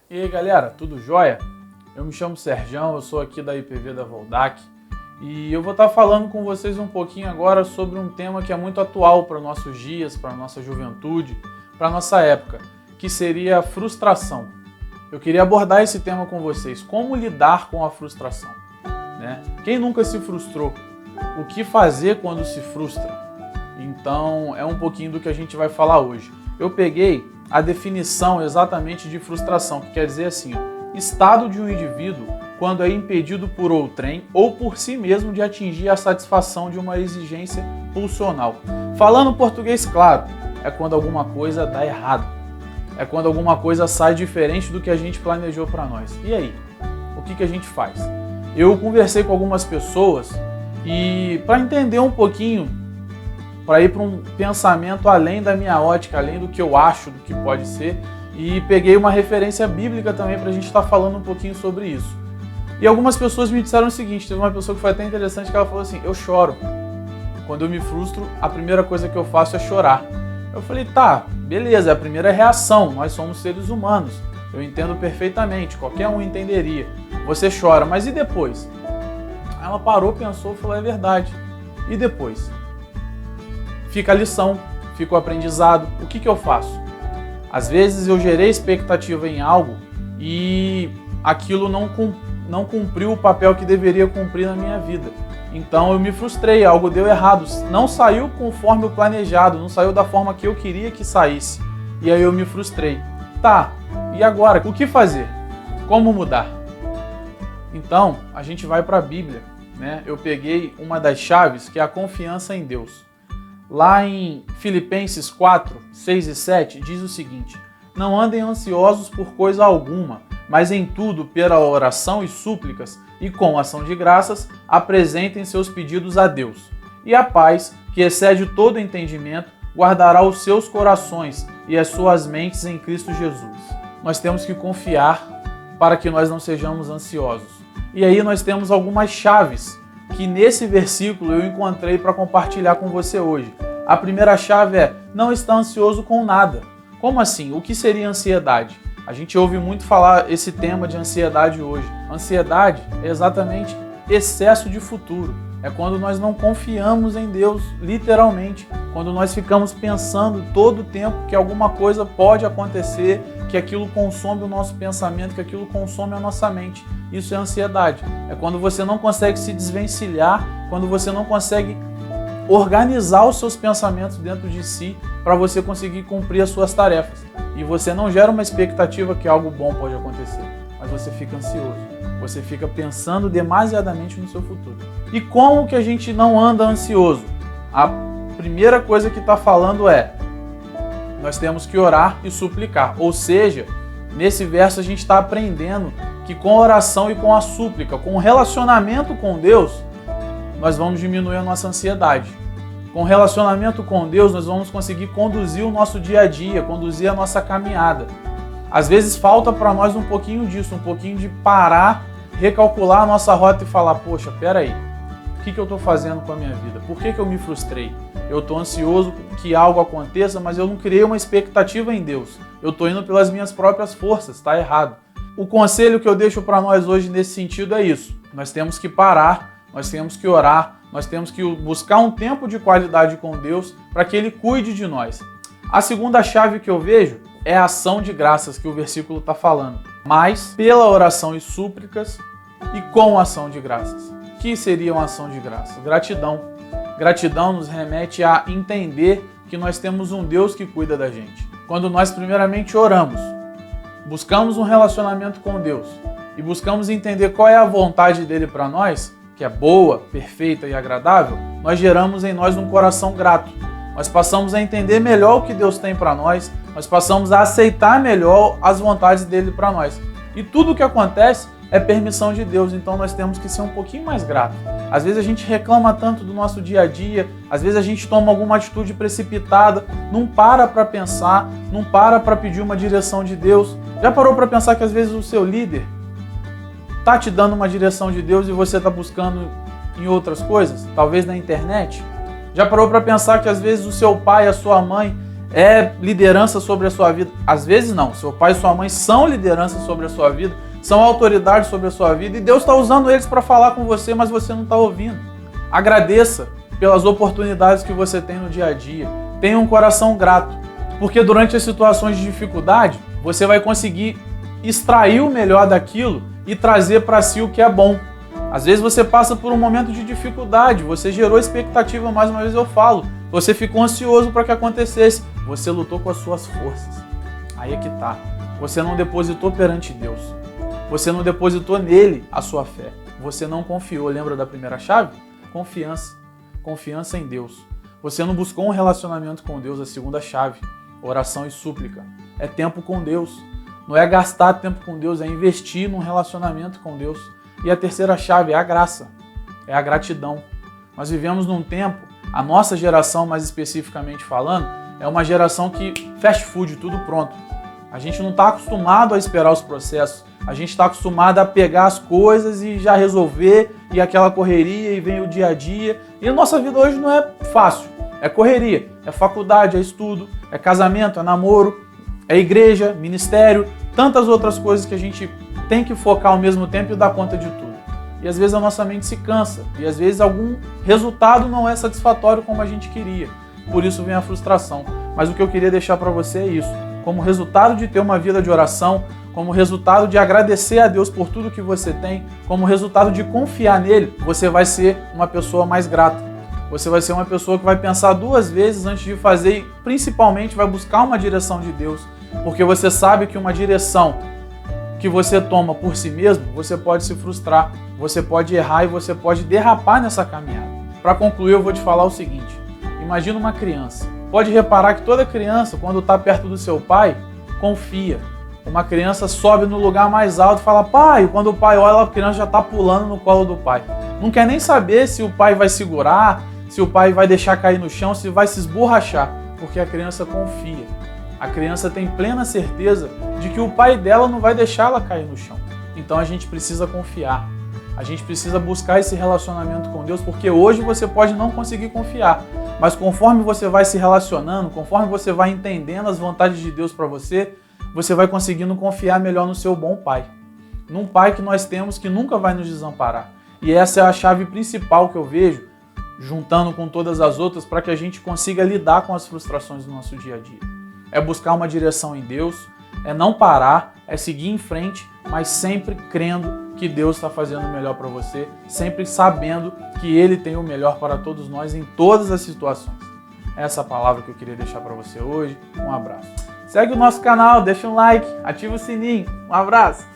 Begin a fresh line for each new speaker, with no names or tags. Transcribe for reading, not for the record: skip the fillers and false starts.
E aí galera, tudo jóia? Eu me chamo Serjão, eu sou aqui da IPV da Voldac e eu vou estar falando com vocês um pouquinho agora sobre um tema que é muito atual para nossos dias, para nossa juventude, para nossa época, que seria a frustração. Eu queria abordar esse tema com vocês, como lidar com a frustração, né? Quem nunca se frustrou? O que fazer quando se frustra? Então é um pouquinho do que a gente vai falar hoje. Eu peguei a definição exatamente de frustração, que quer dizer assim, estado de um indivíduo quando é impedido por outrem ou por si mesmo de atingir a satisfação de uma exigência pulsional. Falando português claro, é quando alguma coisa dá errado. É quando alguma coisa sai diferente do que a gente planejou para nós. E aí? O que a gente faz? Eu conversei com algumas pessoas e para entender um pouquinho, para ir para um pensamento além da minha ótica, além do que eu acho, do que pode ser, e peguei uma referência bíblica também para a gente estar falando um pouquinho sobre isso. E algumas pessoas me disseram o seguinte, teve uma pessoa que foi até interessante que ela falou assim, eu choro. Quando eu me frustro, a primeira coisa que eu faço é chorar. Eu falei, tá, beleza, a primeira reação, nós somos seres humanos, eu entendo perfeitamente, qualquer um entenderia. Você chora, mas e depois? Ela parou, pensou e falou, é verdade. E depois? Fica a lição, fica o aprendizado. O que eu faço? Às vezes eu gerei expectativa em algo e aquilo não cumpriu o papel que deveria cumprir na minha vida. Então eu me frustrei, algo deu errado, não saiu conforme o planejado, não saiu da forma que eu queria que saísse. E aí eu me frustrei. Tá, e agora? O que fazer? Como mudar? Então a gente vai para a Bíblia, né? Eu peguei uma das chaves que é a confiança em Deus. Lá em Filipenses 4, 6 e 7 diz o seguinte, não andem ansiosos por coisa alguma, mas em tudo, pela oração e súplicas, e com ação de graças, apresentem seus pedidos a Deus. E a paz, que excede todo entendimento, guardará os seus corações e as suas mentes em Cristo Jesus. Nós temos que confiar para que nós não sejamos ansiosos. E aí nós temos algumas chaves que nesse versículo eu encontrei para compartilhar com você hoje. A primeira chave é, não está ansioso com nada. Como assim? O que seria ansiedade? A gente ouve muito falar esse tema de ansiedade hoje. Ansiedade é exatamente excesso de futuro. É quando nós não confiamos em Deus, literalmente. Quando nós ficamos pensando todo o tempo que alguma coisa pode acontecer, que aquilo consome o nosso pensamento, que aquilo consome a nossa mente. Isso é ansiedade. É quando você não consegue se desvencilhar, quando você não consegue organizar os seus pensamentos dentro de si para você conseguir cumprir as suas tarefas. E você não gera uma expectativa que algo bom pode acontecer, mas você fica ansioso. Você fica pensando demasiadamente no seu futuro. E como que a gente não anda ansioso? A primeira coisa que está falando é, nós temos que orar e suplicar. Ou seja, nesse verso a gente está aprendendo que com a oração e com a súplica, com o relacionamento com Deus, nós vamos diminuir a nossa ansiedade. Com o relacionamento com Deus, nós vamos conseguir conduzir o nosso dia a dia, conduzir a nossa caminhada. Às vezes falta para nós um pouquinho disso, um pouquinho de parar, recalcular a nossa rota e falar, poxa, peraí, o que eu estou fazendo com a minha vida? Por que eu me frustrei? Eu estou ansioso que algo aconteça, mas eu não criei uma expectativa em Deus. Eu estou indo pelas minhas próprias forças, está errado. O conselho que eu deixo para nós hoje nesse sentido é isso. Nós temos que parar, nós temos que orar, nós temos que buscar um tempo de qualidade com Deus para que Ele cuide de nós. A segunda chave que eu vejo é a ação de graças que o versículo está falando. Mas pela oração e súplicas e com ação de graças. O que seria uma ação de graças? Gratidão. Gratidão nos remete a entender que nós temos um Deus que cuida da gente. Quando nós primeiramente oramos, buscamos um relacionamento com Deus e buscamos entender qual é a vontade dele para nós, que é boa, perfeita e agradável, nós geramos em nós um coração grato. Nós passamos a entender melhor o que Deus tem para nós, nós passamos a aceitar melhor as vontades dele para nós. E tudo o que acontece é permissão de Deus, então nós temos que ser um pouquinho mais gratos. Às vezes a gente reclama tanto do nosso dia a dia, às vezes a gente toma alguma atitude precipitada, não para pensar, não para pedir uma direção de Deus. Já parou para pensar que às vezes o seu líder está te dando uma direção de Deus e você está buscando em outras coisas? Talvez na internet? Já parou para pensar que às vezes o seu pai, a sua mãe é liderança sobre a sua vida. Às vezes não, seu pai e sua mãe são liderança sobre a sua vida, são autoridade sobre a sua vida e Deus está usando eles para falar com você, mas você não está ouvindo. Agradeça pelas oportunidades que você tem no dia a dia. Tenha um coração grato, porque durante as situações de dificuldade, você vai conseguir extrair o melhor daquilo e trazer para si o que é bom. Às vezes você passa por um momento de dificuldade, você gerou expectativa, mais uma vez eu falo, você ficou ansioso para que acontecesse, você lutou com as suas forças. Aí é que tá. Você não depositou perante Deus. Você não depositou nele a sua fé. Você não confiou. Lembra da primeira chave? Confiança. Confiança em Deus. Você não buscou um relacionamento com Deus, a segunda chave. Oração e súplica. É tempo com Deus. Não é gastar tempo com Deus, é investir num relacionamento com Deus. E a terceira chave é a graça. É a gratidão. Nós vivemos num tempo, a nossa geração mais especificamente falando, é uma geração que fast food, tudo pronto. A gente não está acostumado a esperar os processos. A gente está acostumado a pegar as coisas e já resolver, e aquela correria, e vem o dia a dia. E a nossa vida hoje não é fácil. É correria, é faculdade, é estudo, é casamento, é namoro, é igreja, ministério, tantas outras coisas que a gente tem que focar ao mesmo tempo e dar conta de tudo. E às vezes a nossa mente se cansa, e às vezes algum resultado não é satisfatório como a gente queria. Por isso vem a frustração. Mas o que eu queria deixar para você é isso. Como resultado de ter uma vida de oração, como resultado de agradecer a Deus por tudo que você tem, como resultado de confiar nele, você vai ser uma pessoa mais grata. Você vai ser uma pessoa que vai pensar duas vezes antes de fazer e principalmente vai buscar uma direção de Deus, porque você sabe que uma direção que você toma por si mesmo, você pode se frustrar, você pode errar e você pode derrapar nessa caminhada. Para concluir, eu vou te falar o seguinte: imagina uma criança. Pode reparar que toda criança, quando está perto do seu pai, confia. Uma criança sobe no lugar mais alto e fala pai. Quando o pai olha, a criança já está pulando no colo do pai. Não quer nem saber se o pai vai segurar, se o pai vai deixar cair no chão, se vai se esborrachar, porque a criança confia. A criança tem plena certeza de que o pai dela não vai deixar ela cair no chão. Então a gente precisa confiar. A gente precisa buscar esse relacionamento com Deus, porque hoje você pode não conseguir confiar, mas conforme você vai se relacionando, conforme você vai entendendo as vontades de Deus para você, você vai conseguindo confiar melhor no seu bom pai. Num pai que nós temos que nunca vai nos desamparar. E essa é a chave principal que eu vejo, juntando com todas as outras, para que a gente consiga lidar com as frustrações do nosso dia a dia. É buscar uma direção em Deus, é não parar, é seguir em frente, mas sempre crendo que Deus está fazendo o melhor para você, sempre sabendo que Ele tem o melhor para todos nós em todas as situações. Essa é a palavra que eu queria deixar para você hoje. Um abraço. Segue o nosso canal, deixa um like, ativa o sininho. Um abraço.